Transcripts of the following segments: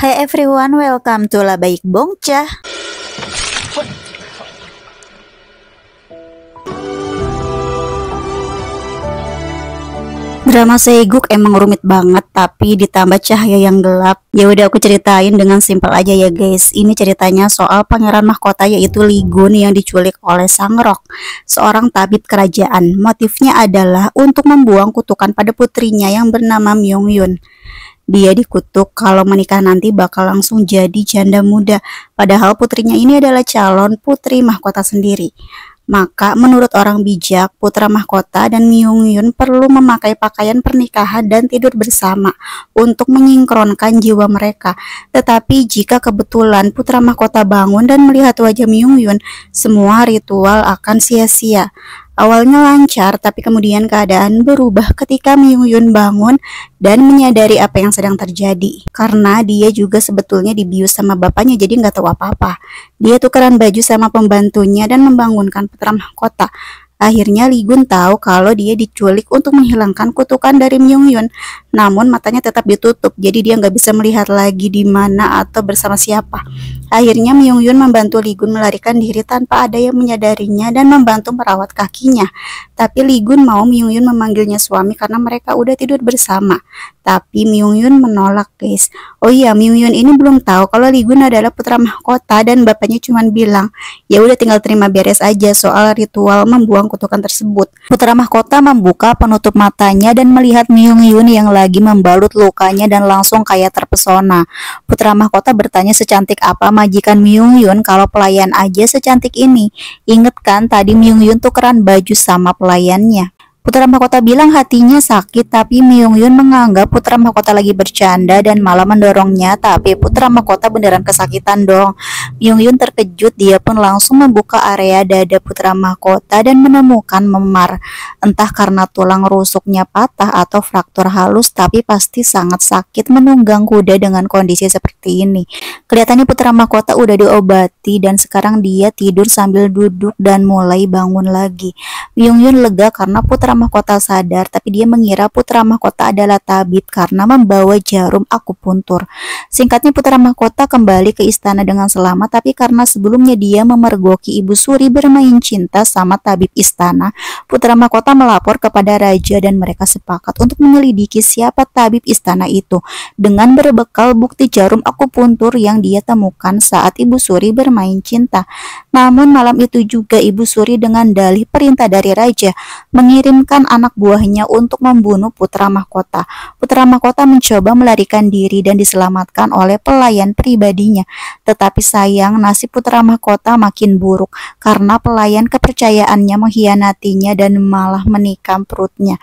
Hai everyone, welcome to Labaik Bongcah. Drama Seguk emang rumit banget, tapi ditambah cahaya yang gelap. Ya udah aku ceritain dengan simpel aja ya guys. Ini ceritanya soal pangeran mahkota yaitu Lee Gun yang diculik oleh Sang Rock, seorang tabib kerajaan. Motifnya adalah untuk membuang kutukan pada putrinya yang bernama Myung Yun. Dia dikutuk kalau menikah nanti bakal langsung jadi janda muda, padahal putrinya ini adalah calon putri mahkota sendiri. Maka menurut orang bijak, putra mahkota dan Myung Yun perlu memakai pakaian pernikahan dan tidur bersama untuk menyinkronkan jiwa mereka. Tetapi jika kebetulan putra mahkota bangun dan melihat wajah Myung Yun, semua ritual akan sia-sia. Awalnya lancar, tapi kemudian keadaan berubah ketika Myung Yun bangun dan menyadari apa yang sedang terjadi. Karena dia juga sebetulnya dibius sama bapaknya, jadi nggak tahu apa-apa. Dia tukeran baju sama pembantunya dan membangunkan putra mahkota. Akhirnya Lee Gun tahu kalau dia diculik untuk menghilangkan kutukan dari Myung Yun. Namun matanya tetap ditutup, jadi dia nggak bisa melihat lagi di mana atau bersama siapa. Akhirnya Myung Yun membantu Lee Gun melarikan diri tanpa ada yang menyadarinya dan membantu merawat kakinya. Tapi Lee Gun mau Myung Yun memanggilnya suami karena mereka udah tidur bersama. Tapi Myung Yun menolak guys. Oh iya, Myung Yun ini belum tahu kalau Lee Gun adalah putra mahkota dan bapaknya cuma bilang, ya udah tinggal terima beres aja soal ritual membuang kutukan tersebut. Putra mahkota membuka penutup matanya dan melihat Myung Yun yang lagi membalut lukanya dan langsung kayak terpesona. Putra mahkota bertanya secantik apa majikan Myung Yun kalau pelayan aja secantik ini. Inget kan tadi Myung Yun tukeran baju sama pelayannya. Putra mahkota bilang hatinya sakit, tapi Myung Yun menganggap putra mahkota lagi bercanda dan malah mendorongnya, tapi putra mahkota beneran kesakitan dong. Myung Yun terkejut, dia pun langsung membuka area dada putra mahkota dan menemukan memar. Entah karena tulang rusuknya patah atau fraktur halus, tapi pasti sangat sakit menunggang kuda dengan kondisi seperti ini. Kelihatannya putra mahkota udah diobati dan sekarang dia tidur sambil duduk dan mulai bangun lagi. Myung Yun lega karena putra mahkota sadar, tapi dia mengira putra mahkota adalah tabib karena membawa jarum akupuntur. Singkatnya putra mahkota kembali ke istana dengan selamat, tapi karena sebelumnya dia memergoki Ibu Suri bermain cinta sama tabib istana, putra mahkota melapor kepada raja dan mereka sepakat untuk menyelidiki siapa tabib istana itu dengan berbekal bukti jarum akupuntur yang dia temukan saat Ibu Suri bermain cinta. Namun malam itu juga Ibu Suri dengan dalih perintah dari raja mengirimkan anak buahnya untuk membunuh putra mahkota. Putra mahkota mencoba melarikan diri dan diselamatkan oleh pelayan pribadinya. Tetapi sayang, nasib putra mahkota makin buruk karena pelayan kepercayaannya mengkhianatinya dan malah menikam perutnya.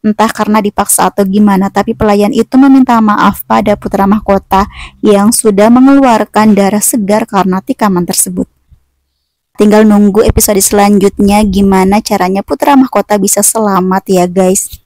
Entah karena dipaksa atau gimana, tapi pelayan itu meminta maaf pada putra mahkota yang sudah mengeluarkan darah segar karena tikaman tersebut. Tinggal nunggu episode selanjutnya gimana caranya putra mahkota bisa selamat ya guys.